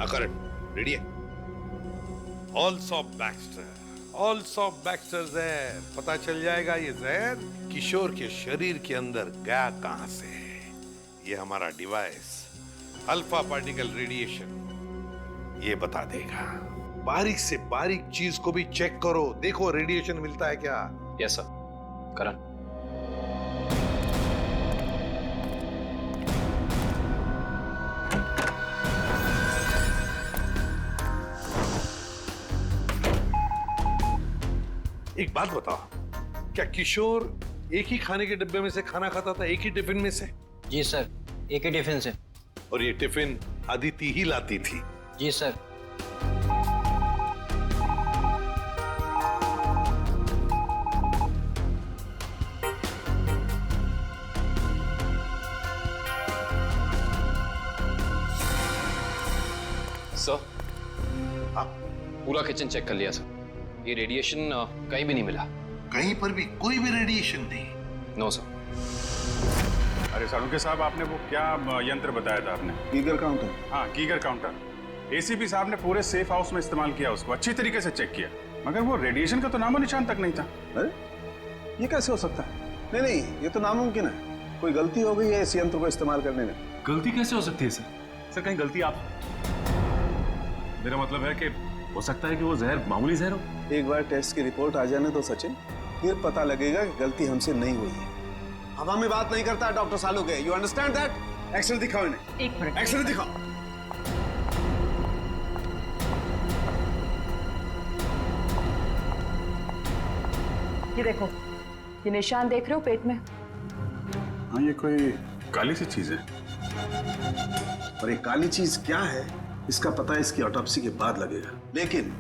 करण ready है? ऑल्सॉप Baxter जहर। पता चल जाएगा ये जहर किशोर के शरीर के अंदर गया कहां से। ये हमारा डिवाइस अल्फा पार्टिकल रेडिएशन ये बता देगा। बारीक से बारीक चीज को भी चेक करो, देखो रेडिएशन मिलता है क्या। Yes sir. करण एक बात बताओ, क्या किशोर एक ही खाने के डिब्बे में से खाना खाता था, एक ही टिफिन में से? जी सर, एक ही टिफिन से। और ये टिफिन अदिति ही लाती थी? जी सर। सर पूरा किचन चेक कर लिया सर, ये रेडिएशन कहीं भी नहीं मिला। कहीं पर भी कोई भी रेडिएशन नहीं? No sir. अरे सालुंके साहब, आपने वो क्या यंत्र बताया था आपने? कीगर काउंटर। हाँ, कीगर काउंटर। एसीपी साहब ने पूरे सेफ हाउस में इस्तेमाल किया, उसको अच्छी तरीके से चेक किया, मगर वो रेडिएशन का तो नामो निशान तक नहीं था। अरे ये कैसे हो सकता है? नहीं, ये तो नामुमकिन है। कोई गलती हो गई है इस यंत्र को इस्तेमाल करने में। गलती कैसे हो सकती है सर? सर कहीं गलती आप, मेरा मतलब है कि हो सकता है कि वो जहर मामूली जहर हो। एक बार टेस्ट की रिपोर्ट आ जाने दो सचिन, फिर पता लगेगा कि गलती हमसे नहीं हुई है। हवा में बात नहीं करता doctor Salunke, you understand that? X ray दिखाओ इन्हें। एक मिनट। एक्सरे दिखाओ। ये देखो, ये निशान देख रहे हो पेट में? हाँ, ये कोई काली सी चीज है। और ये काली चीज क्या है इसका पता इसकी ऑटोप्सी के बाद लगेगा, लेकिन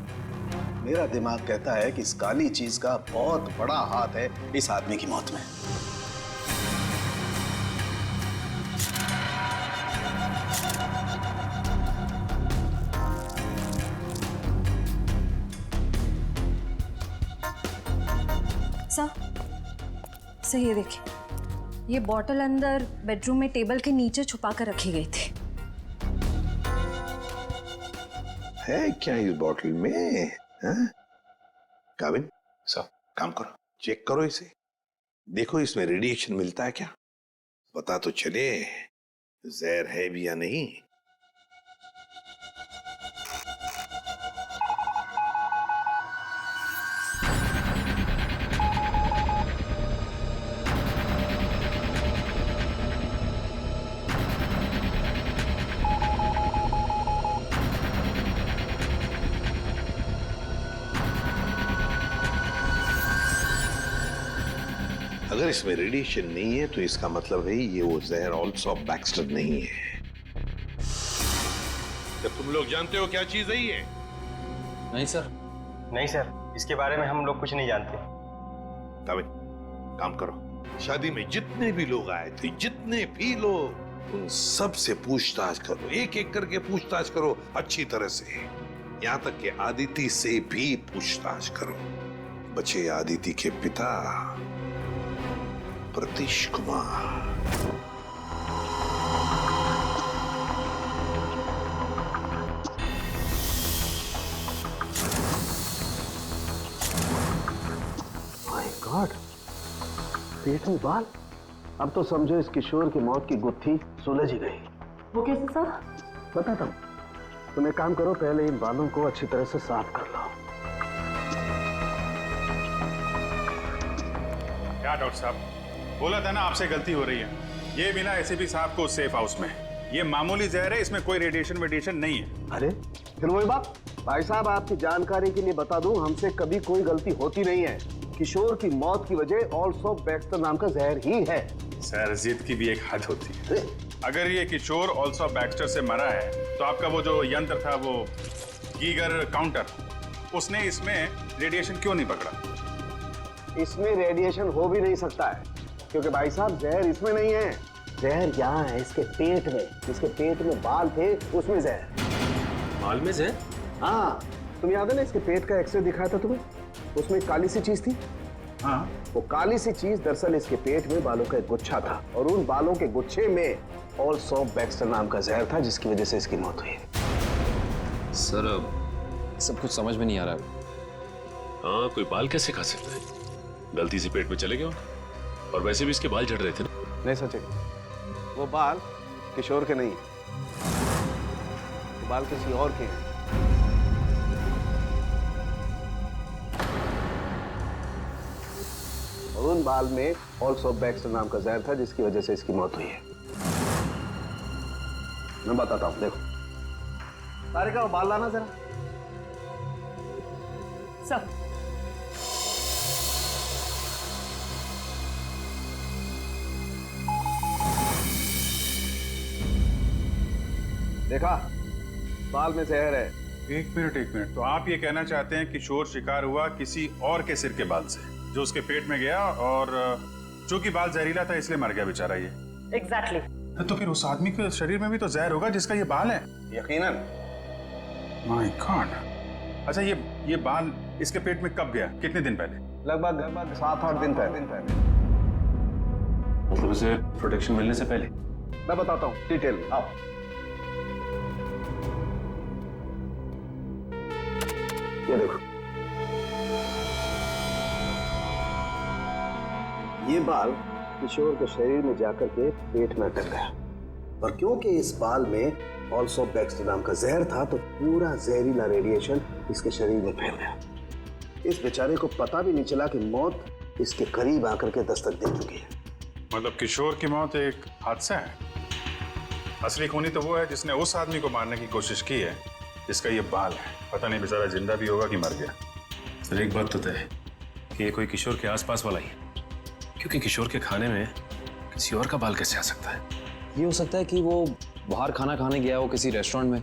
मेरा दिमाग कहता है कि इस काली चीज का बहुत बड़ा हाथ है इस आदमी की मौत में। सर ये देखिए, ये बॉटल अंदर बेडरूम में टेबल के नीचे छुपा कर रखी गई थी। है क्या इस बॉटल में? काविन सर काम करो, चेक करो इसे, देखो इसमें रेडिएशन मिलता है क्या, पता तो चले जहर है भी या नहीं। अगर इसमें रेडिएशन नहीं है तो इसका मतलब है ये वो जहर ऑल्सॉप बैक्स्टर नहीं है। जब तुम लोग जानते हो क्या चीज है ये? नहीं सर। नहीं सर, इसके बारे में हम लोग कुछ नहीं जानते। काविन काम करो, शादी में जितने भी लोग आए थे, जितने भी लोग, उन सब से पूछताछ करो, एक एक करके पूछताछ करो अच्छी तरह से, यहां तक कि आदिति से भी पूछताछ करो। बचे आदिति के पिता प्रतीश कुमार। माय गॉड, पेट में बाल। अब तो समझो इस किशोर की मौत की गुत्थी सुलझ ही गई। वो कैसे सर? बताता हूं, तुम एक काम करो, पहले इन बालों को अच्छी तरह से साफ कर लो। क्या डॉक्टर साहब, बोला था ना आपसे गलती हो रही है। ये बिना एसीपी साहब को सेफ हाउस में, ये मामूली जहर है, इसमें कोई रेडिएशन नहीं है। अरे फिर वही बात। भाई साहब, आपकी जानकारी के लिए बता दूं, हमसे कभी कोई गलती होती नहीं है। किशोर की मौत की वजह ऑल्सॉप बैक्स्टर नाम का जहर ही है। सर, जिद की भी एक हद होती है। अगर ये किशोर ऑल्सॉप बैक्स्टर से मरा है तो आपका वो जो यंत्र था, वो गीगर काउंटर, उसने इसमें रेडिएशन क्यों नहीं पकड़ा? इसमें रेडिएशन हो भी नहीं सकता है, क्योंकि भाई साहब जहर इसमें नहीं है, जहर यहाँ है इसके पेट में। इसके पेट में बाल थे, उसमें जहर। बाल में जहर? हाँ, तुम याद है ना इसके पेट का एक्सरे दिखाया था तुम्हें, उसमें एक काली सी चीज थी। हाँ, वो काली सी चीज दरअसल इसके पेट में बालों का एक गुच्छा था, और उन बालों के गुच्छे में ऑल्सॉप बैक्स्टर नाम का जहर था, जिसकी वजह से इसकी मौत हुई। सर सब कुछ समझ में नहीं आ रहा है। हाँ, कोई बाल कैसे खा सकता है? गलती से पेट में चले गए हो। और वैसे भी इसके बाल झड़ रहे थे ना। नहीं सचिन, वो बाल किशोर के नहीं है, वो बाल किसी और के हैं। और उन बाल में ऑल्सो बैक्स्टर नाम का जहर था जिसकी वजह से इसकी मौत हुई है। मैं बताता हूं, देखो तारिका, वो बाल लाना जरा। सर, देखा, बाल में जहर है। एक मिनट। तो आप ये कहना चाहते हैं किशोर शिकार हुआ किसी और के सिर के बाल से, जो उसके पेट में गया, और चूंकि बाल जहरीला था इसलिए मर गया बेचारा ये। एग्जैक्टली। तो फिर उस आदमी के शरीर में भी तो जहर होगा जिसका ये बाल है। यकीनन। My God. अच्छा, ये बाल इसके पेट में कब गया? कितने दिन पहले? लगभग 7-8 दिन पहले। मतलब उसे प्रोटेक्शन मिलने से पहले? मैं बताता हूँ डिटेल में। आओ, ये देखो, ये बाल किशोर के शरीर में जाकर के पेट में अटक गया, और क्योंकि इस बाल में ऑल्सो बैक्स्टर नाम का जहर था तो पूरा जहरीला रेडिएशन इसके शरीर में फैल गया। इस बेचारे को पता भी नहीं चला कि मौत इसके करीब आकर के दस्तक दे चुकी है। मतलब किशोर की मौत एक हादसा है। असली खूनी तो वो है जिसने उस आदमी को मारने की कोशिश की है जिसका ये बाल है। पता नहीं बेचारा जिंदा भी होगा कि मर गया। सर, एक बात तो तय है कि ये कोई किशोर के आसपास वाला ही है, क्योंकि किशोर के खाने में किसी और का बाल कैसे आ सकता है? ये हो सकता है कि वो बाहर खाना खाने गया हो किसी रेस्टोरेंट में,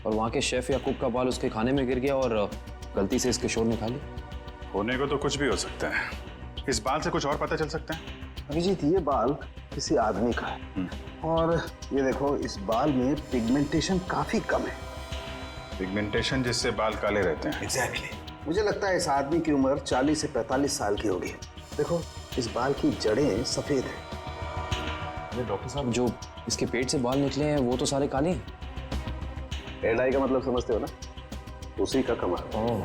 और वहाँ के शेफ या कुक का बाल उसके खाने में गिर गया और गलती से इस किशोर ने खा लिया। होने को तो कुछ भी हो सकता है। इस बाल से कुछ और पता चल सकता है? अभिजीत, ये बाल किसी आदमी का है, और ये देखो, इस बाल में पिगमेंटेशन काफी कम है। पिगमेंटेशन जिससे बाल काले रहते हैं। एग्जैक्टली। मुझे लगता है इस आदमी की उम्र 40 से 45 साल की होगी। देखो, इस बाल की जड़ें सफेद हैं। अरे डॉक्टर साहब, जो इसके पेट से बाल निकले हैं वो तो सारे काले हैं। हेयर डाई का मतलब समझते हो ना? उसी का कमाल। ओह,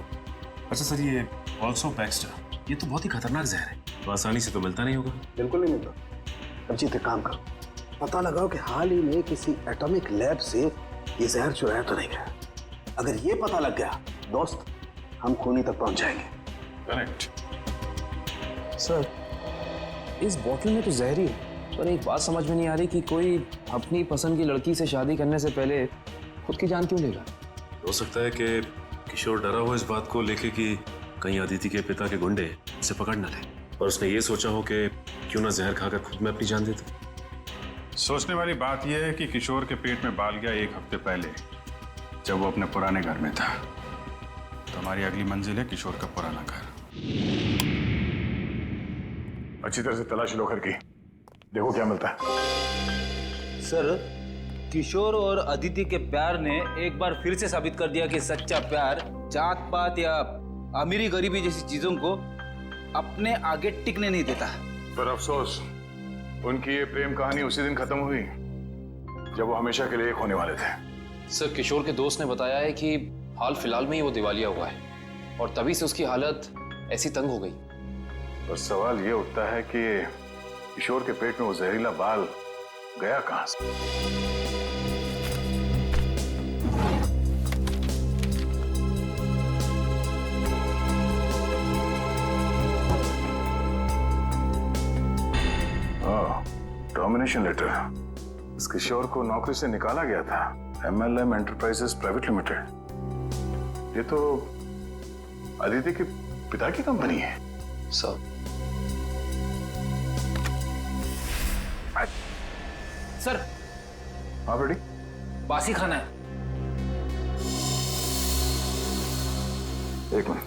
अच्छा सर, ये ऑल्सो बैक्स्टर, ये तो बहुत ही खतरनाक जहर है, तो आसानी से तो मिलता नहीं होगा। बिल्कुल नहीं मिलता। अभिजीत, एक काम करो, पता लगाओ कि हाल ही में किसी एटॉमिक लैब से ये जहर चुराया तो नहीं गया। अगर ये पता लग गया दोस्त, हम खूनी तक पहुंच जाएंगे। करेक्ट। सर इस बोतल में तो जहर ही है, पर एक बात समझ में नहीं आ रही कि कोई अपनी पसंद की लड़की से शादी करने से पहले खुद की जान क्यों लेगा? हो सकता है कि किशोर डरा हो इस बात को लेके कि कहीं अदिति के पिता के गुंडे उसे पकड़ न ले, और उसने ये सोचा हो कि क्यों ना जहर खाकर खुद में अपनी जान दे दे। सोचने वाली बात यह है कि किशोर के पेट में बाल गया 1 हफ्ते पहले, जब वो अपने पुराने घर में था। तो हमारी अगली मंजिल है किशोर का पुराना घर। अच्छी तरह से तलाशी लो घर की, देखो क्या मिलता है। सर, किशोर और अदिति के प्यार ने एक बार फिर से साबित कर दिया कि सच्चा प्यार जात पात या अमीरी गरीबी जैसी चीजों को अपने आगे टिकने नहीं देता। पर अफसोस, उनकी ये प्रेम कहानी उसी दिन खत्म हुई जब वो हमेशा के लिए एक होने वाले थे। सर, किशोर के दोस्त ने बताया है कि हाल फिलहाल में ही वो दिवालिया हुआ है, और तभी से उसकी हालत ऐसी तंग हो गई। पर सवाल ये उठता है कि किशोर के पेट में वो जहरीला बाल गया कहां से? Termination letter. इस किशोर को नौकरी से निकाला गया था MLM एंटरप्राइजेस प्राइवेट लिमिटेड। ये तो अदिति के पिता की कंपनी है। सर सर, हाँ बेटी, बासी खाना है। एक मिनट।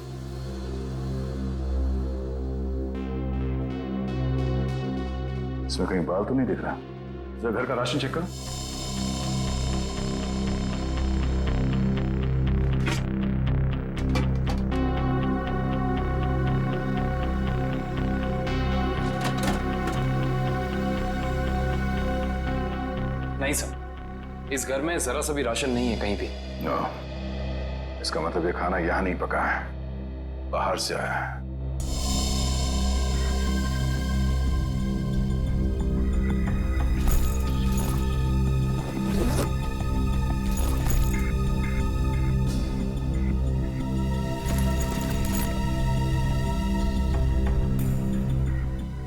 इसमें कहीं बाल तो नहीं दिख रहा। जरा घर का राशन चेक करो। नहीं सर, इस घर में जरा सा भी राशन नहीं है कहीं भी। नो, इसका मतलब ये खाना यहाँ नहीं पका है, बाहर से आया है।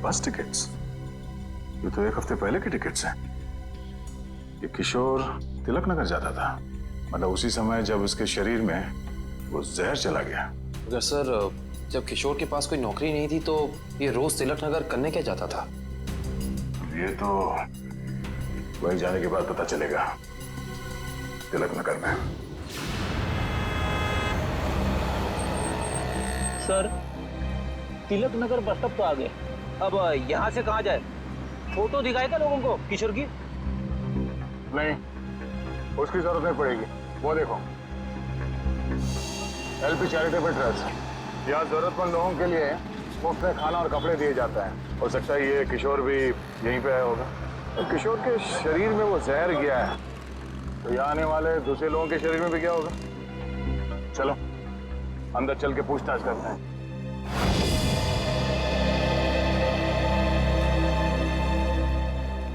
बस टिकट्स? ये तो एक हफ्ते पहले के टिकट्स हैं। ये किशोर तिलक नगर जाता था, मतलब उसी समय जब उसके शरीर में वो जहर चला गया। अगर सर जब किशोर के पास कोई नौकरी नहीं थी तो ये रोज तिलक नगर करने क्या जाता था? ये तो वहीं जाने के बाद पता चलेगा। तिलक नगर में sir, Tilak Nagar bus stop तो आ गए, अब यहाँ से कहाँ जाए? फोटो दिखाएगा लोगों को किशोर की? नहीं, उसकी जरूरत नहीं पड़ेगी। वो देखो, एलपी चैरिटेबल ट्रस्ट, यहाँ जरूरतमंद लोगों के लिए मुफ्त में खाना और कपड़े दिए जाते हैं। हो सकता है ये किशोर भी यहीं पे आया होगा। तो किशोर के शरीर में वो जहर गया है, तो यहाँ आने वाले दूसरे लोगों के शरीर में भी गया होगा। चलो अंदर चल के पूछताछ करते हैं।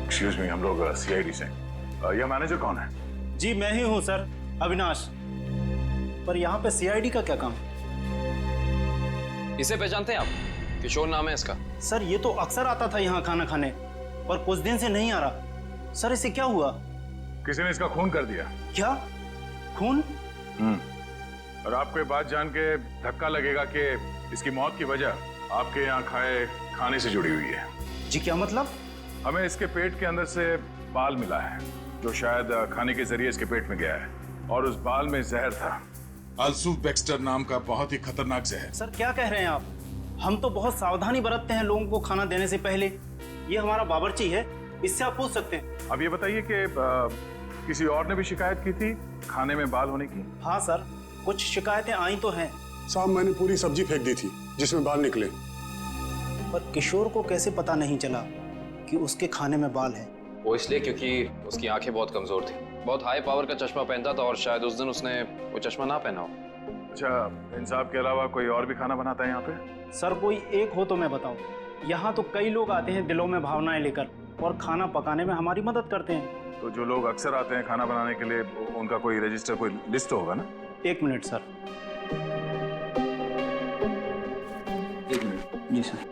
एक्सक्यूज मी, हम लोग सीआईडी से। यह मैनेजर कौन है? जी मैं ही हूँ सर, अविनाश। पर यहाँ पे सीआईडी का क्या काम? इसे पहचानते हैं आप? किशोर नाम है इसका। सर ये तो अक्सर आता था यहाँ खाना खाने, पर कुछ दिन से नहीं आ रहा। सर इसे क्या हुआ? किसी ने इसका खून कर दिया। क्या खून? और आपको ये बात जान के धक्का लगेगा कि इसकी मौत की वजह आपके यहाँ खाए खाने से जुड़ी हुई है। जी क्या मतलब? हमें इसके पेट के अंदर से बाल मिला है, जो शायद खाने के जरिए इसके पेट में गया है, और उस बाल में जहर था। अल्सूफ बैक्स्टर नाम का बहुत ही खतरनाक जहर। सर क्या कह रहे हैं आप? हम तो बहुत सावधानी बरतते हैं लोगों को खाना देने से पहले। ये हमारा बावर्ची है, इससे आप पूछ सकते हैं। अब ये बताइए कि किसी और ने भी शिकायत की थी खाने में बाल होने की? हाँ सर, कुछ शिकायतें आई तो हैं। साहब मैंने पूरी सब्जी फेंक दी थी जिसमें बाल निकले। पर किशोर को कैसे पता नहीं चला कि उसके खाने में बाल है? वो इसलिए क्योंकि उसकी आंखें बहुत कमजोर थी, बहुत हाई पावर का चश्मा पहनता था और शायद उस दिन उसने वो चश्मा ना पहना हो। अच्छा, इन साहब के अलावा कोई और भी खाना बनाता है यहाँ पे? सर कोई एक हो तो मैं बताऊं। यहाँ तो कई लोग आते हैं दिलों में भावनाएं लेकर और खाना पकाने में हमारी मदद करते हैं। तो जो लोग अक्सर आते हैं खाना बनाने के लिए, उनका कोई रजिस्टर, कोई लिस्ट होगा ना? एक मिनट सर। एक मिनट। जी सर।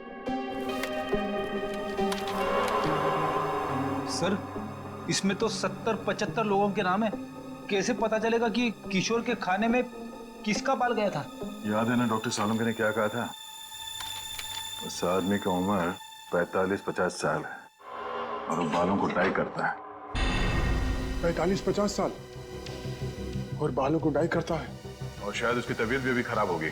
सर इसमें तो 70-75 लोगों के नाम है, कैसे पता चलेगा कि किशोर के खाने में किसका बाल गया था? याद है ना डॉक्टर सालम ने क्या कहा था? उस आदमी की उम्र 45-50 साल है और वो बालों को डाई करता है। 45-50 साल और बालों को डाई करता है? और शायद उसकी तबीयत भी अभी खराब होगी,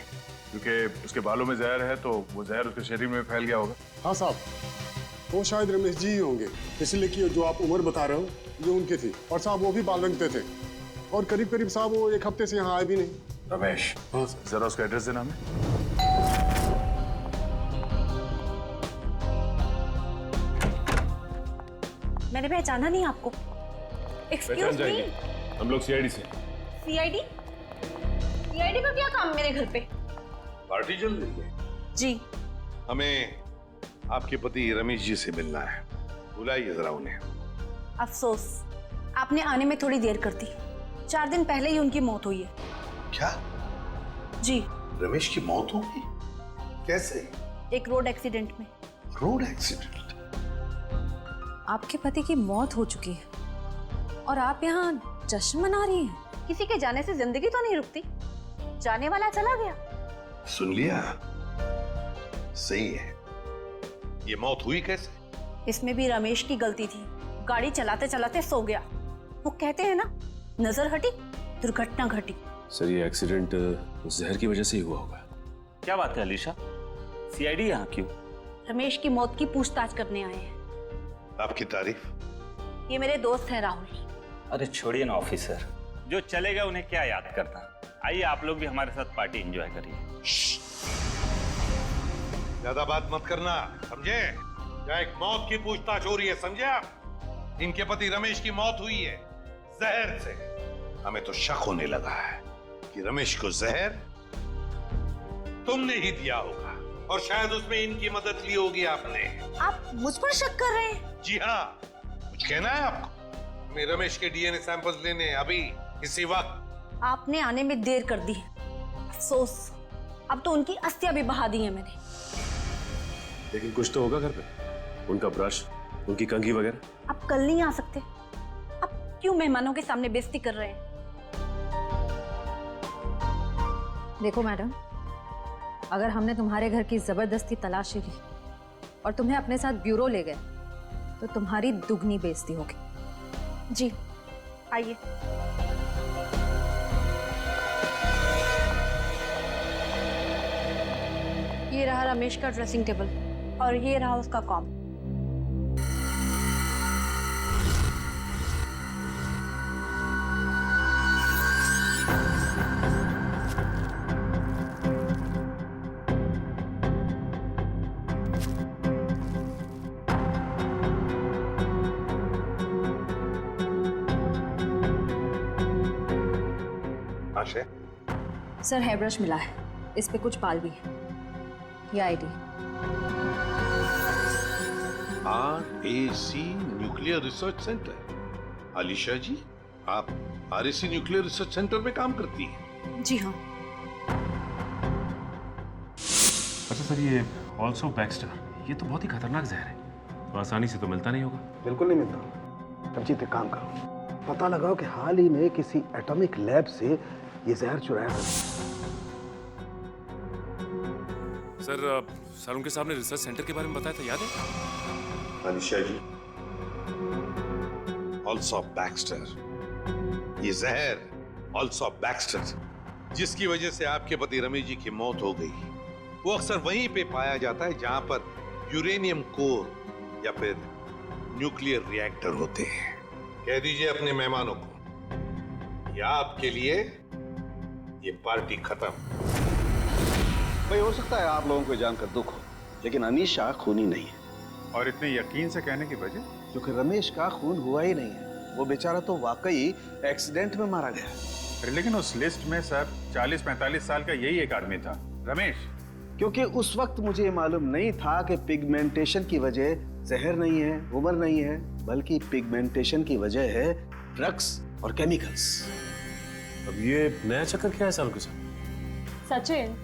क्योंकि उसके बालों में जहर है, तो वो जहर उसके शरीर में फैल गया होगा। हाँ साहब, वो शायद रमेश जी ही होंगे, इसलिए कि जो आप उम्र बता रहे हो ये उनकी थी। और साहब वो भी बाल रंगते थे और करीब करीब साहब वो एक हफ्ते से यहाँ आए भी नहीं। रमेश? हाँ सर। जरा उसका एड्रेस देना हमें। मैंने पहचाना नहीं आपको। एक्सक्यूज मी, हम लोग सीआईडी से। सीआईडी? सीआईडी का क्या काम मेरे घर पे? पार्टी चल रही है जी। हमें आपके पति रमेश जी से मिलना है, बुलाइए जरा उन्हें। अफसोस, आपने आने में थोड़ी देर कर दी। 4 दिन पहले ही उनकी मौत हुई है। क्या? जी। रमेश की मौत हो गई? कैसे? एक रोड एक्सीडेंट में। Road accident? आपके पति की मौत हो चुकी है और आप यहाँ जश्न मना रही हैं। किसी के जाने से जिंदगी तो नहीं रुकती, जाने वाला चला गया। सुन लिया? सही है। ये मौत हुई कैसे? इसमें भी रमेश की गलती थी, गाड़ी चलाते चलाते सो गया। वो कहते हैं ना, नजर हटी दुर्घटना घटी। सर ये एक्सीडेंट जहर की वजह से ही हुआ होगा। क्या बात है अलीशा, सीआईडी यहाँ क्यों? रमेश की मौत की पूछताछ करने आए हैं। आपकी तारीफ? ये मेरे दोस्त हैं राहुल। अरे छोड़िए ना ऑफिसर, जो चले गए उन्हें क्या याद करना। आइए आप लोग भी हमारे साथ पार्टी एंजॉय करिए। ज्यादा बात मत करना, समझे? यहाँ एक मौत की पूछताछ हो रही है, समझे आप? इनके पति रमेश की मौत हुई है जहर से। हमें तो शक होने लगा है कि रमेश को जहर तुमने ही दिया होगा और शायद उसमें इनकी मदद ली होगी आपने। आप मुझ पर शक कर रहे हैं? जी हाँ, कुछ कहना है आपको? मैं रमेश के डीएनए सैंपल्स लेने अभी इसी वक्त। आपने आने में देर कर दी। अफसोस, अब तो उनकी अस्थियां भी बहा दी है मैंने। लेकिन कुछ तो होगा घर पे, उनका ब्रश, उनकी कंघी वगैरह। आप कल नहीं आ सकते? आप क्यों मेहमानों के सामने बेइज्जती कर रहे हैं? देखो मैडम, अगर हमने तुम्हारे घर की जबरदस्ती तलाशी ली और तुम्हें अपने साथ ब्यूरो ले गए तो तुम्हारी दुगनी बेइज्जती होगी। जी आइए। ये रहा रमेश का ड्रेसिंग टेबल और ये रहा उसका कॉम। आशय, सर हेयर ब्रश मिला है, इस पे कुछ बाल भी है। ये ID. RAC nuclear research centre. Alisha ji, आप RAC न्यूक्लियर रिसर्च सेंटर में काम करती हैं? जी हाँ। अच्छा सर, ये ऑल्सो बैक्स्टर, ये तो बहुत ही खतरनाक जहर है, तो आसानी से तो मिलता नहीं होगा। बिल्कुल नहीं मिलता। रंजीत, एक काम करो, पता लगाओ कि हाल ही में किसी एटॉमिक लैब से ये जहर चुराया था। सर उनके सामने रिसर्च सेंटर के बारे में बताया था, याद है? अलीशा जी, ऑल्सो बैक्स्टर, ये जहर ऑल्सो बैक्स्टर जिसकी वजह से आपके पति रमेश जी की मौत हो गई, वो अक्सर वहीं पे पाया जाता है जहां पर यूरेनियम कोर या फिर न्यूक्लियर रिएक्टर होते हैं। कह दीजिए अपने मेहमानों को कि आपके लिए ये पार्टी खत्म। भाई, हो सकता है आप लोगों को जानकर दुख हो, लेकिन अमीशा खूनी नहीं है। और इतने यकीन से कहने की वजह? क्योंकि रमेश का खून हुआ ही नहीं है। वो बेचारा तो वाकई एक्सीडेंट में मारा गया। लेकिन उस लिस्ट में सर 40-45 साल का यही एक आदमी था, रमेश। क्योंकि उस वक्त मुझे ये मालूम नहीं था कि पिगमेंटेशन की वजह जहर नहीं है, उम्र नहीं है, बल्कि पिगमेंटेशन की वजह है ड्रग्स और केमिकल्स। अब ये नया चक्कर क्या है साल के साथ? सचिन,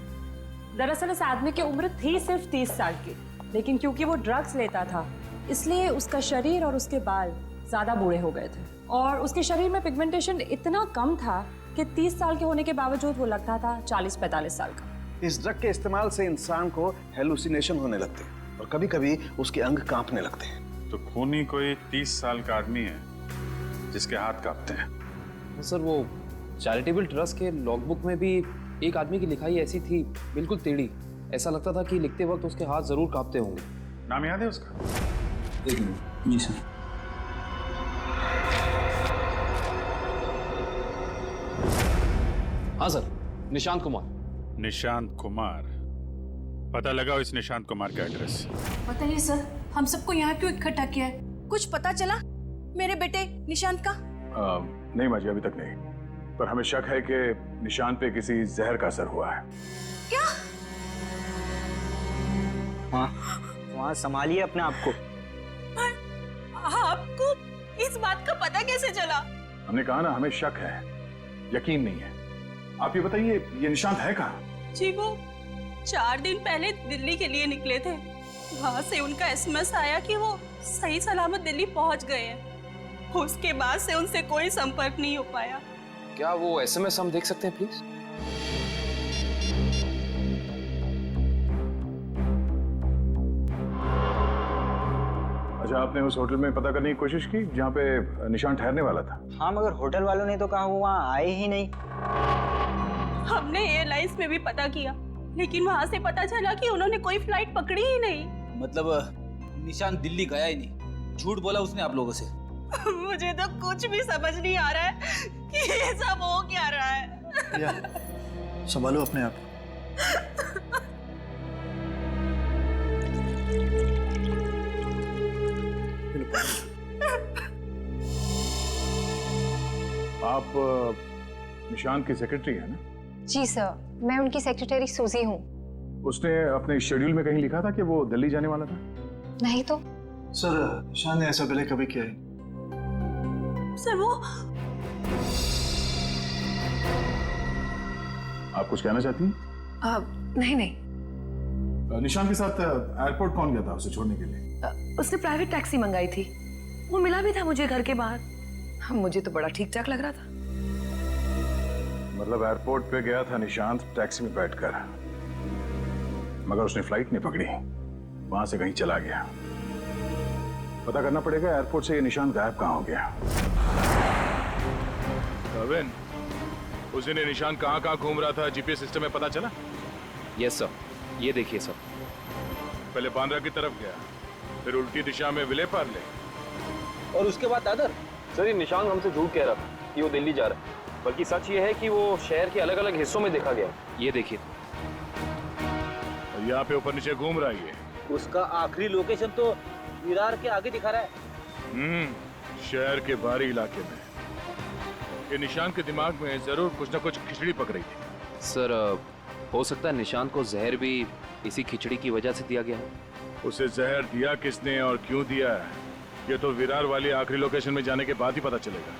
दरअसल इस आदमी की उम्र थी सिर्फ 30 साल की, लेकिन क्योंकि वो ड्रग्स लेता था इसलिए उसका शरीर और उसके बाल ज्यादा बूढ़े हो गए थे और उसके शरीर में पिगमेंटेशन इतना कम था कि 30 साल के होने के बावजूद वो लगता था 40-45 साल का। इस ड्रग के इस्तेमाल से इंसान को हेलुसिनेशन होने लगते हैं और कभी-कभी उसके अंग कांपने लगते हैं। तो खूनी कोई 30 साल का आदमी है जिसके हाथ कांपते हैं। सर, वो चैरिटेबल ट्रस्ट के लॉगबुक में भी एक आदमी की लिखाई ऐसी थी, बिल्कुल टेढ़ी। ऐसा लगता था कि लिखते वक्त उसके हाथ जरूर कांपते होंगे। नाम याद है उसका? एक मिनट। जी सर। हाँ सर, निशांत कुमार। निशांत कुमार, पता लगाओ इस निशांत कुमार का एड्रेस। बताइए सर, हम सबको यहाँ क्यों इकट्ठा किया है? कुछ पता चला मेरे बेटे निशांत का? नहीं माजी, अभी तक नहीं, पर हमें शक है कि निशांत पे किसी जहर का असर हुआ है। क्या? वहाँ संभालिए अपने आप को। आपको इस बात का पता कैसे चला? हमने कहा ना, हमें शक है, यकीन नहीं है। आप ये बताइए, ये निशांत है कहाँ? जी, वो 4 दिन पहले दिल्ली के लिए निकले थे। वहाँ से उनका SMS आया कि वो सही सलामत दिल्ली पहुँच गए हैं। उसके बाद से उनसे कोई संपर्क नहीं हो पाया। क्या वो SMS हम देख सकते हैं प्लीज? अच्छा, आपने उस होटल में पता करने की कोशिश की जहाँ पे निशांत ठहरने वाला था? हाँ, मगर होटल वालों ने तो कहा वो वहाँ आए ही नहीं। हमने एयरलाइंस में भी पता किया, लेकिन वहाँ से पता चला कि उन्होंने कोई फ्लाइट पकड़ी ही नहीं। मतलब निशांत दिल्ली गया ही नहीं, झूठ बोला उसने आप लोगों से। मुझे तो कुछ भी समझ नहीं आ रहा है कि ये सब हो क्या रहा है। संभालो अपने आप। आप निशांत की सेक्रेटरी है ना? जी सर, मैं उनकी सेक्रेटरी सूजी हूँ। उसने अपने शेड्यूल में कहीं लिखा था कि वो दिल्ली जाने वाला था? नहीं तो। सर निशान ने ऐसा पहले कभी किया है? सर वो आप कुछ कहना चाहती हैं? नहीं नहीं, निशान के साथ एयरपोर्ट कौन गया था उसे छोड़ने के लिए? उसने प्राइवेट टैक्सी मंगाई थी। वो मिला भी था मुझे घर के बाहर। मुझे तो बड़ा ठीक ठाक लग रहा था। मतलब एयरपोर्ट पे गया था निशांत टैक्सी में बैठकर, मगर उसने फ्लाइट नहीं पकड़ी, वहां से कहीं चला गया। पता करना पड़ेगा एयरपोर्ट से ये निशांत गायब कहाँ हो गया। रविन, उस दिन ये निशांत कहाँ घूम रहा था जीपीएस सिस्टम में पता चला? यस सर, ये देखिए सर। पहले बांद्रा की तरफ गया, फिर उल्टी दिशा में विले पार्ले, और उसके बाद दादर। सर ये निशांत हमसे झूठ कह रहा था कि वो दिल्ली जा रहा है, बल्कि सच ये है कि वो शहर के अलग अलग हिस्सों में देखा गया। ये देखिए, और यहाँ पे ऊपर नीचे घूम रहा है ये। उसका आखिरी लोकेशन तो विरार के आगे दिखा रहा है। शहर के बाहरी इलाके में। ये निशांत के दिमाग में जरूर कुछ ना कुछ खिचड़ी पक रही थी। सर हो सकता है निशांत को जहर भी इसी खिचड़ी की वजह से दिया गया है। उसे जहर दिया किसने और क्यों दिया है, ये तो विरार वाली आखिरी लोकेशन में जाने के बाद ही पता चलेगा।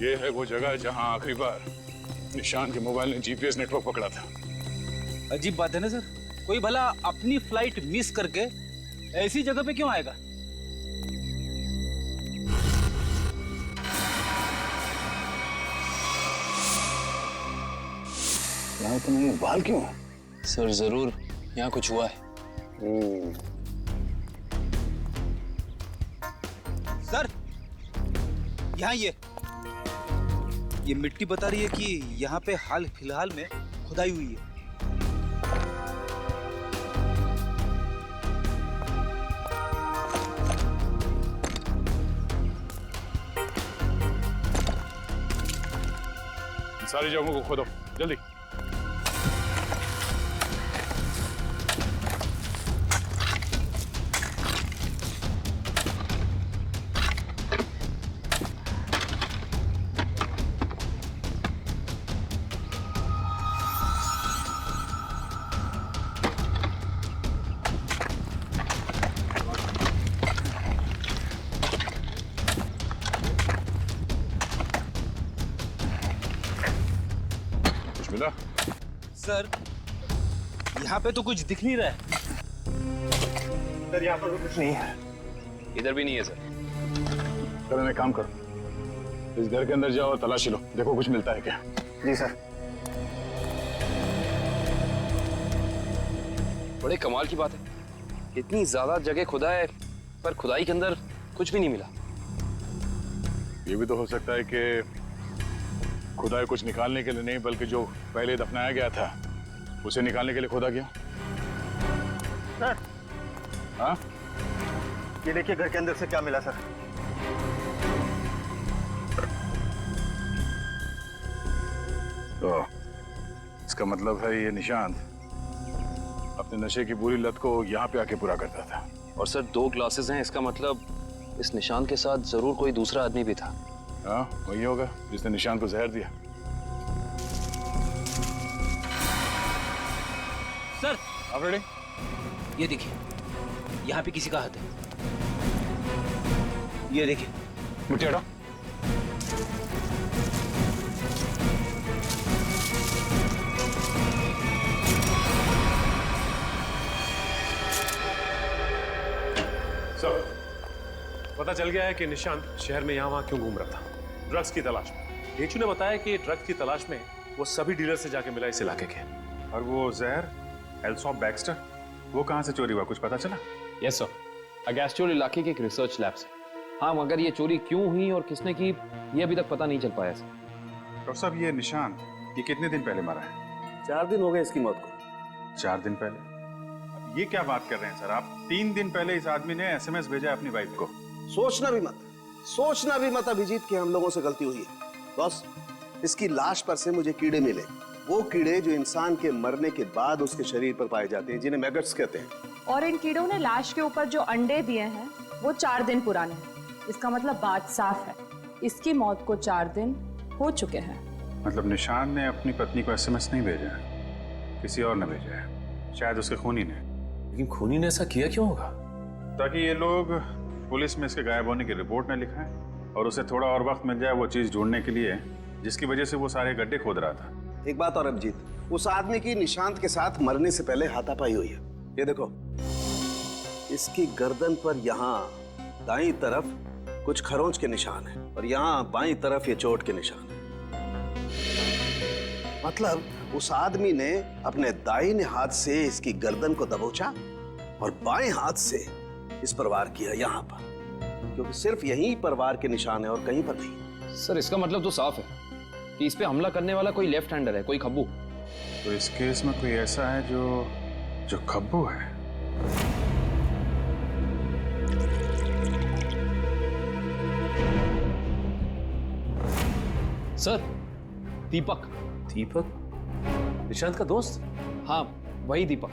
ये है वो जगह जहां आखिरी बार निशान के मोबाइल ने जीपीएस नेटवर्क पकड़ा था। अजीब बात है ना सर, कोई भला अपनी फ्लाइट मिस करके ऐसी जगह पे क्यों आएगा? यहाँ तुम्हें बाल क्यों? सर जरूर यहाँ कुछ हुआ है। सर यहाँ ये मिट्टी बता रही है कि यहाँ पे हाल फिलहाल में खुदाई हुई है। सारी जगहों को खोदो जल्दी। मिला? सर यहाँ पे तो कुछ दिख नहीं रहा है। सर यहाँ पर कुछ नहीं है। इधर भी नहीं है सर। चलो एक काम करो, इस घर के अंदर जाओ और तलाशी लो, देखो कुछ मिलता है क्या। जी सर। बड़े कमाल की बात है, इतनी ज्यादा जगह खुदा है पर खुदाई के अंदर कुछ भी नहीं मिला। ये भी तो हो सकता है कि खुदाई कुछ निकालने के लिए नहीं, बल्कि जो पहले दफनाया गया था उसे निकालने के लिए खोदा गया। सर, हाँ ये देखिए घर के अंदर से क्या मिला सर। तो इसका मतलब है ये निशांत अपने नशे की बुरी लत को यहाँ पे आके पूरा करता था। और सर 2 ग्लासेस हैं, इसका मतलब इस निशांत के साथ जरूर कोई दूसरा आदमी भी था। हाँ वही होगा जिसने निशांत को जहर दिया। सर आप रेडी? ये देखिए, यहाँ पे किसी का हाथ है। ये देखिए, मुझे हटाओ। सर पता चल गया है कि निशांत शहर में यहाँ वहाँ क्यों घूम रहा था, ड्रग्स की तलाश में। डेचू ने बताया कि ड्रग्स की तलाश में वो सभी डीलर से जाके मिला इस इलाके के। और वो जहर एल्सॉप बैक्स्टर, वो कहाँ से चोरी हुआ, कुछ पता चला? यस सर, अगेस्ट्योर इलाके के एक रिसर्च लैब से। हाँ, मगर ये चोरी क्यों हुई और किसने की ये अभी तक पता नहीं चल पाया सर। डॉक्टर साहब ये निशांत ये कितने दिन पहले मरा है? 4 दिन हो गए इसकी मौत को। 4 दिन पहले? अब ये क्या बात कर रहे हैं सर आप? 3 दिन पहले इस आदमी ने एसएमएस भेजा अपनी वाइफ को। सोचना भी मत अभिजीत कि हम लोगों से गलती हुई है। बॉस, इसकी लाश पर से मुझे कीड़े मिले, वो कीड़े जो इंसान के मरने के बाद उसके शरीर पर पाए जाते हैं, जिन्हें मैगट्स कहते हैं। और इन कीड़ों ने लाश के ऊपर जो अंडे दिए हैं वो 4 दिन पुराने हैं। इसका मतलब बात साफ है, इसकी मौत को 4 दिन हो चुके हैं। मतलब निशान ने अपनी पत्नी को एसएमएस नहीं भेजा है, किसी और ने भेजा है, शायद उसके खूनी ने। लेकिन खूनी ने ऐसा किया क्यों होगा? ताकि ये लोग पुलिस में इसके गायब होने की रिपोर्ट न लिखाएं और उसे थोड़ा और वक्त मिल जाए वो चीज ढूंढने के लिए जिसकी वजह से वो सारे गड्ढे खोद रहा था। एक बात और अभिजीत, उस आदमी की निशांत के साथ मरने से पहले हाथापाई हुई है। ये देखो, इसकी गर्दन पर यहाँ दाईं तरफ कुछ खरोंच के निशान है और यहाँ बाईं तरफ ये चोट के निशान है। मतलब उस आदमी ने अपने दाहिने हाथ से इसकी गर्दन को दबोचा और बाएं हाथ से इस पर वार किया यहाँ पर, क्योंकि सिर्फ यहीं पर वार के निशान है और कहीं पर नहीं। सर इसका मतलब तो साफ है कि इस पे हमला करने वाला कोई लेफ्ट हैंडर है, कोई खब्बू। तो इस केस में कोई ऐसा है जो खब्बू है। सर दीपक। दीपक? निशांत का दोस्त? हाँ वही दीपक।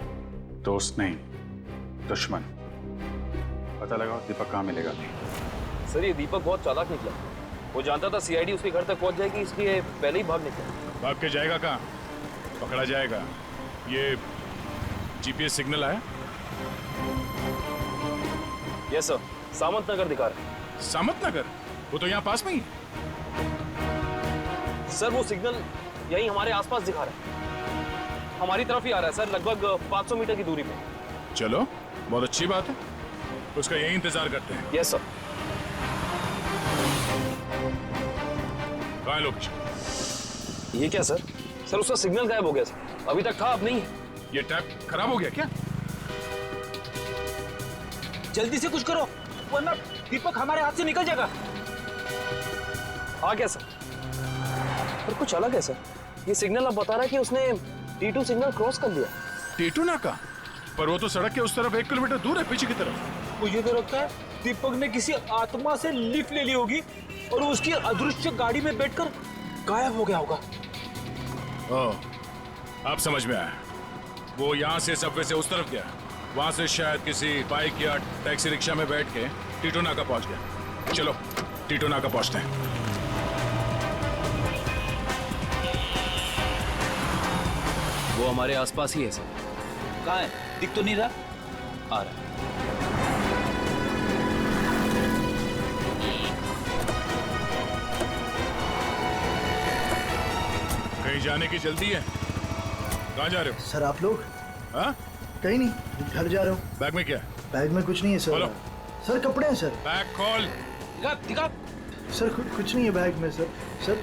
दोस्त नहीं, दुश्मन। पता लगाओ दीपक कहाँ मिलेगा। सर ये दीपक बहुत चालाक निकला, वो जानता था सीआईडी उसके घर तक पहुंच जाएगी, इसलिए पहले ही भाग निकला। भाग के जाएगा कहाँ? पकड़ा जाएगा। ये जीपीएस सिग्नल आया? यस सर, सामंत नगर दिखा रहा है। सामंत नगर? वो तो यहाँ पास में ही। सर वो सिग्नल यही हमारे आसपास दिखा रहा है, हमारी तरफ ही आ रहा है सर, लगभग 500 मीटर की दूरी पे। चलो बहुत अच्छी बात है, उसका यही इंतजार करते हैं। Yes sir. कहाँ है लोकेशन? ये क्या सर? सर उसका सिग्नल गायब हो गया सर, अभी तक था अब नहीं है। ये टैप खराब हो गया क्या? जल्दी से कुछ करो वरना दीपक हमारे हाथ से निकल जाएगा। आ गया सर, पर कुछ अलग है सर, ये सिग्नल अब बता रहा है कि उसने T2 सिग्नल क्रॉस कर लिया। T2 नाका? पर वो तो सड़क के उस तरफ 1 किलोमीटर दूर है, पीछे की तरफ। मुझे तो लगता है दीपक ने किसी आत्मा से लिफ्ट ले ली होगी और उसकी अदृश्य गाड़ी में बैठकर गायब हो गया होगा। ओह, अब समझ में आया। वो यहाँ से सबवे से उस तरफ गया, वहां से शायद किसी बाइक या टैक्सी रिक्शा में बैठ के T2 नाका पहुंच गया। चलो T2 नाका पहुंचते हैं। वो हमारे आसपास ही है सर। कहाँ है? दिख तो नहीं रहा। आ रहा है। कहीं जाने की जल्दी है? कहाँ जा रहे हो? सर आप लोग? हाँ? कहीं नहीं, घर जा रहा हूँ। बैग में क्या है? बैग में कुछ नहीं है सर। खोलो। सर कपड़े हैं सर। बैग खोल। दिखा दिखा। सर कुछ नहीं है बैग में सर। सर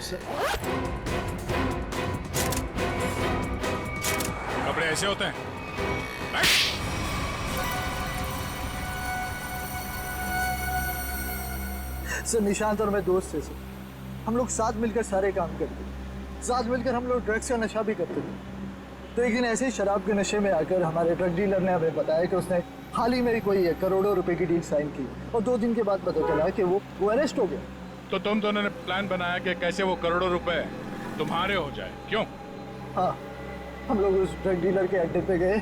कपड़े ऐसे होते हैं? सर निशांत और मैं दोस्त थे सर, हम लोग साथ मिलकर सारे काम करते थे, साथ मिलकर हम लोग ड्रग्स का नशा भी करते थे। तो एक दिन ऐसे ही शराब के नशे में आकर हमारे ड्रग डीलर ने हमें बताया कि उसने हाल ही में कोई करोड़ों रुपए की डील साइन की और 2 दिन के बाद पता चला कि वो अरेस्ट हो गया। तो तुम दोनों ने प्लान बनाया कि कैसे वो करोड़ों रुपए तुम्हारे हो जाए, क्यों? हाँ, हम लोग उस ड्रग डीलर के अड्डे पे गए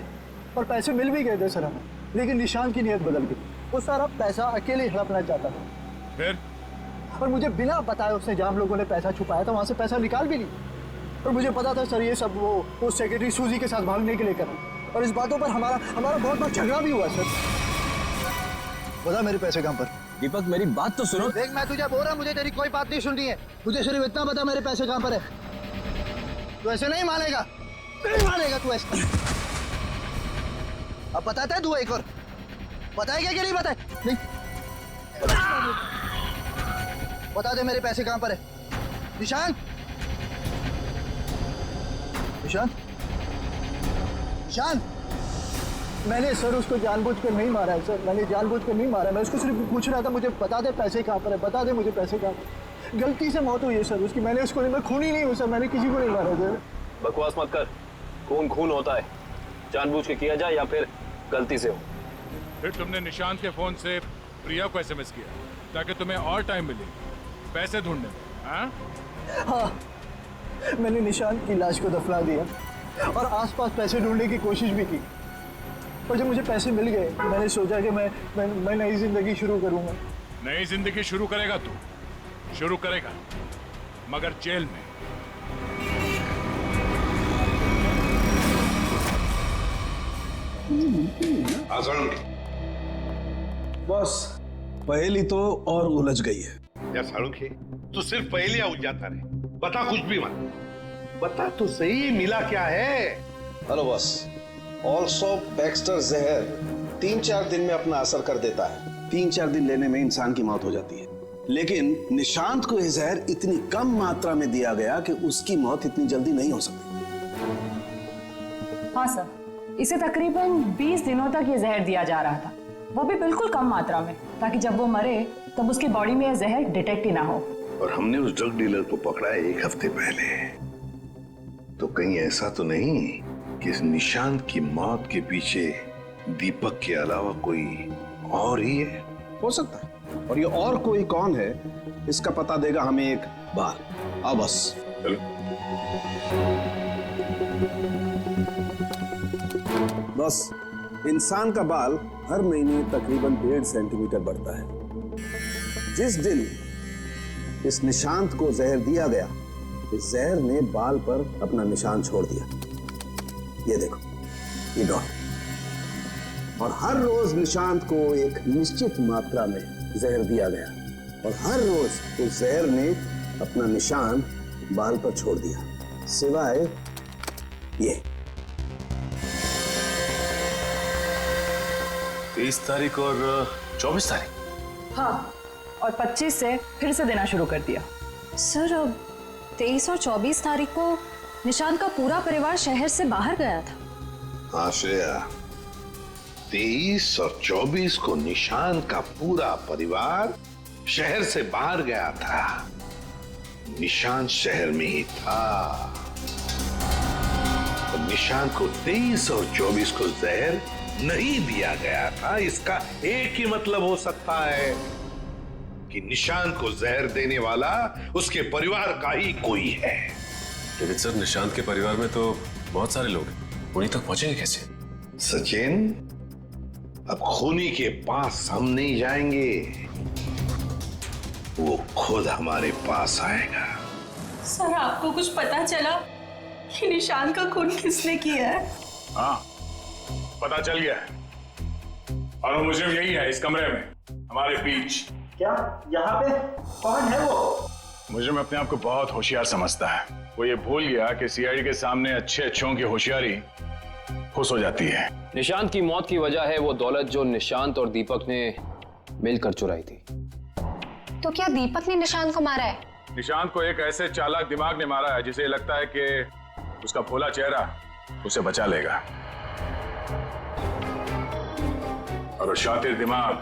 और पैसे मिल भी गए थे सर हमें, लेकिन निशान की नीयत बदल गई। वो सारा पैसा अकेले हड़पना चाहता था। फिर? और मुझे बिना बताए उसने जहाँ हम लोगों ने पैसा छुपाया था वहाँ से पैसा निकाल भी ली। और मुझे पता था सर ये सब वो सेक्रेटरी सूजी के साथ भागने के लिए करा, और इस बातों पर हमारा बहुत बार झगड़ा भी हुआ सर। बता मेरे पैसे कहाँ पर? दीपक मेरी बात तो सुनो। देख मैं तुझे बोल रहा हूँ, मुझे तेरी कोई बात नहीं सुननी है, मुझे सिर्फ इतना बता मेरे पैसे कहाँ पर है। तू ऐसे नहीं मानेगा, नहीं मानेगा तू ऐसे। अब बताता है तू एक और, बताएगा कि नहीं बताए? नहीं बता दे मेरे पैसे कहाँ पर है। निशान, निशान, निशान। मैंने सर उसको जानबूझकर नहीं मारा है सर, मैंने जानबूझकर नहीं मारा, मैं उसको सिर्फ पूछ रहा था मुझे बता दे पैसे कहाँ पर है, बता दे मुझे पैसे कहाँ पर। गलती से मौत हुई है सर उसकी, मैंने उसको नहीं, मैं खूनी नहीं हूँ सर, मैंने किसी को नहीं मारा सर। बकवास मत कर, खून खून होता है, जानबूझ के किया जाए या फिर गलती से हो। फिर तुमने निशांत के फोन से प्रिया को एसएमएस किया ताकि तुम्हें और टाइम मिले पैसे ढूंढने में। हाँ? हाँ, मैंने निशांत की लाश को दफना दिया और आसपास पैसे ढूंढने की कोशिश भी की। और जब मुझे पैसे मिल गए, मैंने सोचा कि मैं नई जिंदगी शुरू करूंगा। नई जिंदगी शुरू करेगा तू, शुरू करेगा, मगर जेल में। बॉस, पहेली तो और उलझ गई है। या साळुंखे, तू सिर्फ पहेलियां उलझाता रहे, बता कुछ भी मत। बता तो सही, मिला क्या है? हेलो बॉस, ऑल्सो बैक्स्टर जहर 3-4 दिन में अपना असर कर देता है। 3-4 दिन लेने में इंसान की मौत हो जाती है, लेकिन निशांत को यह जहर इतनी कम मात्रा में दिया गया कि उसकी मौत इतनी जल्दी नहीं हो सकती। हाँ सर, इसे तकरीबन 20 दिनों तक ये जहर दिया जा रहा था, वो भी बिल्कुल कम मात्रा में, ताकि जब वो मरे तब उसकी बॉडी में यह जहर डिटेक्ट ही ना हो। और हमने उस ड्रग डीलर को पकड़ा है 1 हफ्ते पहले, तो कहीं ऐसा तो नहीं कि इस निशांत की मौत के पीछे दीपक के अलावा कोई और ही है? हो सकता है, और ये और कोई कौन है इसका पता देगा हमें एक बार। आओ बस, चलो। बस, इंसान का बाल हर महीने तकरीबन 1.5 सेंटीमीटर बढ़ता है। जिस दिन इस निशांत को जहर दिया गया, इस जहर ने बाल पर अपना निशान छोड़ दिया। ये देखो, ये डॉट। और हर रोज निशांत को एक निश्चित मात्रा में जहर दिया गया, और हर रोज उस जहर ने अपना निशान बाल पर छोड़ दिया, सिवाय ये। 23 तारीख और 24 तारीख। हाँ, और 25 से फिर से देना शुरू कर दिया। सर, अब 23 और 24 तारीख को निशांत का पूरा परिवार शहर से बाहर गया था। हाँ श्रेया, 23 और 24 को निशांत का पूरा परिवार शहर से बाहर गया था। निशांत शहर में ही था। तो निशांत को 23 और 24 को जहर नहीं दिया गया था। इसका एक ही मतलब हो सकता है कि निशांत को जहर देने वाला उसके परिवार का ही कोई है। लेकिन सर, निशांत के परिवार में तो बहुत सारे लोग हैं, उन्हीं तक पहुंचेंगे कैसे? सचिन, अब खूनी के पास हम नहीं जाएंगे, वो खुद हमारे पास आएगा। सर, आपको कुछ पता चला कि निशांत का खून किसने किया है? हाँ, पता चल गया है, और वो मुझे यही है, इस कमरे में हमारे बीच। क्या यहाँ पे कौन है वो? मुझे में अपने आप को बहुत होशियार समझता है। वो ये भूल गया कि सीआईडी के सामने अच्छे अच्छों की होशियारी खुश हो जाती है। निशांत की मौत की वजह है वो दौलत जो निशांत और दीपक ने मिलकर चुराई थी। तो क्या दीपक ने निशांत को मारा है? निशांत को एक ऐसे चालाक दिमाग ने मारा है जिसे लगता है कि उसका भोला चेहरा उसे बचा लेगा, और वो शातिर दिमाग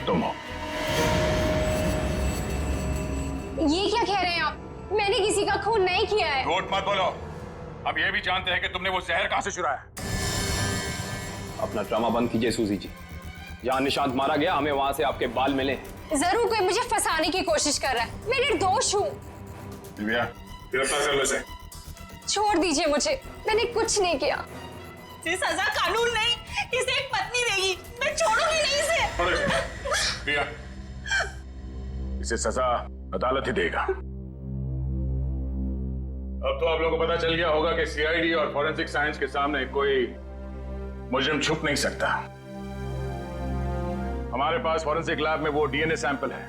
तुम हो। ये क्या कह रहे हैं आप? मैंने किसी का खून नहीं किया है। झूठ मत बोलो। अब ये भी जानते हैं कि तुमने वो जहर कहां से चुराया। अपना ड्रामा बंद कीजिए सूजी जी। जहां निशांत मारा गया, हमें वहां से आपके बाल मिले। जरूर कोई मुझे फंसाने की कोशिश कर रहा है। मैं निर्दोष हूँ। दिव्या, गिरफ्तार कर लो इसे। छोड़ दीजिए मुझे, मैंने कुछ नहीं किया। इसे सजा कानून नहीं, इसे एक पत्नी देगी। मैं छोड़ूंगी नहीं इसे। छोड़ो इसे। दिव्या, इसे सजा अदालत ही देगा। अब तो आप लोगों को पता चल गया होगा कि सीआईडी और फॉरेंसिक साइंस के सामने कोई मुजरिम छुप नहीं सकता। हमारे पास फॉरेंसिक लैब में वो डीएनए सैंपल है।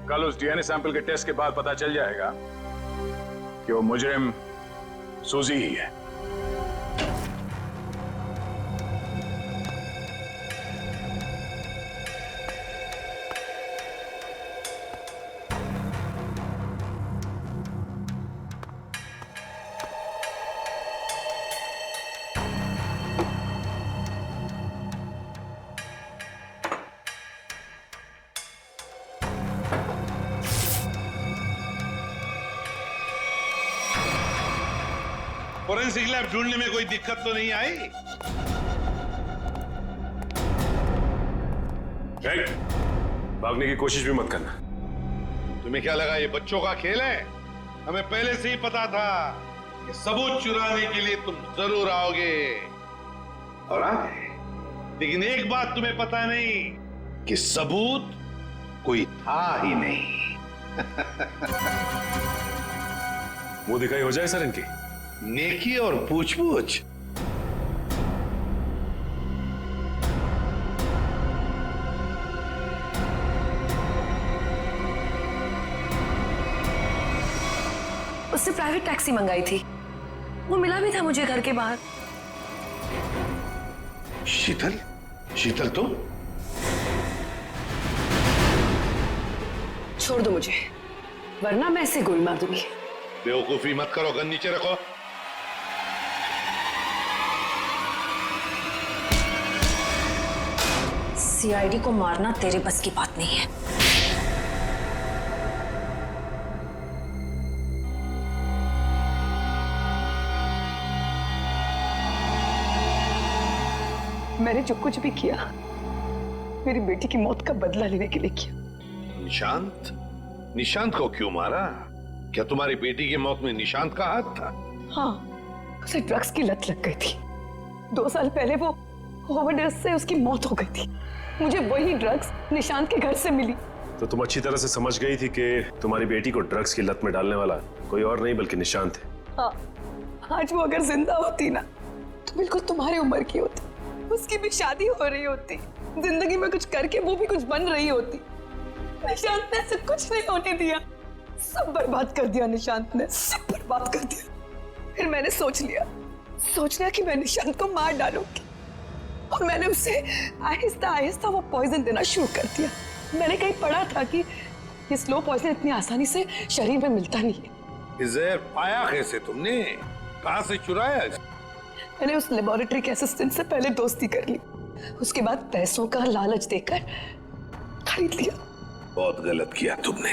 कल उस डीएनए सैंपल के टेस्ट के बाद पता चल जाएगा कि वो मुजरिम सूजी ही है। फॉरेंसिक लैब ढूंढने में कोई दिक्कत तो नहीं आई? भागने की कोशिश भी मत करना। तुम्हें क्या लगा ये बच्चों का खेल है? हमें पहले से ही पता था कि सबूत चुराने के लिए तुम जरूर आओगे, और आ गए। लेकिन एक बात तुम्हें पता नहीं कि सबूत कोई था ही नहीं। मुंह दिखाई हो जाए सर इनकी। नेकी और पूछ-पूछ। उससे प्राइवेट टैक्सी मंगाई थी, वो मिला भी था मुझे घर के बाहर। शीतल? शीतल तुम? छोड़ दो मुझे, वरना मैं इसे गोली मार दूंगी। बेवकूफी मत करो, गन नीचे रखो। सीआईडी को मारना तेरे बस की बात नहीं है। मैंने जो कुछ भी किया मेरी बेटी की मौत का बदला लेने के लिए किया। निशांत? निशांत को क्यों मारा? क्या तुम्हारी बेटी की मौत में निशांत का हाथ था? हाँ, उसे ड्रग्स की लत लग गई थी। 2 साल पहले वो ओवरडोज से उसकी मौत हो गई थी। मुझे वही ड्रग्स निशांत के घर से मिली। तो तुम अच्छी तरह से समझ गई थी कि तुम्हारी बेटी को ड्रग्स की लत में डालने वाला कोई और नहीं बल्कि निशांत है। हाँ, आज वो अगर जिंदा होती ना तो बिल्कुल तुम्हारी उम्र की होती। उसकी भी शादी हो रही होती, जिंदगी में कुछ करके वो भी कुछ बन रही होती। निशांत ने ऐसा कुछ नहीं होने दिया, सब बर्बाद कर दिया निशांत ने, सब बर्बाद कर दिया। फिर मैंने सोच लिया कि मैं निशांत को मार डालूंगी, और मैंने उसे आहिस्ता आहिस्ता वो पॉइजन देना शुरू कर दिया। मैंने कहीं पढ़ा था कि ये स्लो पॉइजन इतनी आसानी से शरीर में मिलता नहीं है। जहर पाया कैसे तुमने? कहां से चुराया? मैंने उस लेबोरेटरी के असिस्टेंट से पहले दोस्ती कर ली, उसके बाद पैसों का लालच देकर खरीद लिया। बहुत गलत किया तुमने।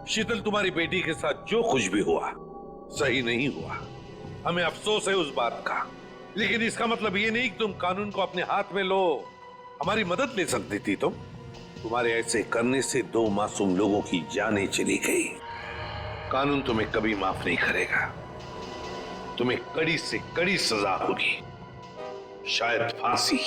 शीतल, तुम्हारी बेटी के साथ जो कुछ भी हुआ सही नहीं हुआ। हमें अफसोस है उस बात का, लेकिन इसका मतलब ये नहीं कि तुम कानून को अपने हाथ में लो। हमारी मदद ले सकती थी तुम। तुम्हारे ऐसे करने से 2 मासूम लोगों की जानें चली गई। कानून तुम्हें कभी माफ नहीं करेगा। तुम्हें कड़ी से कड़ी सजा होगी, शायद फांसी।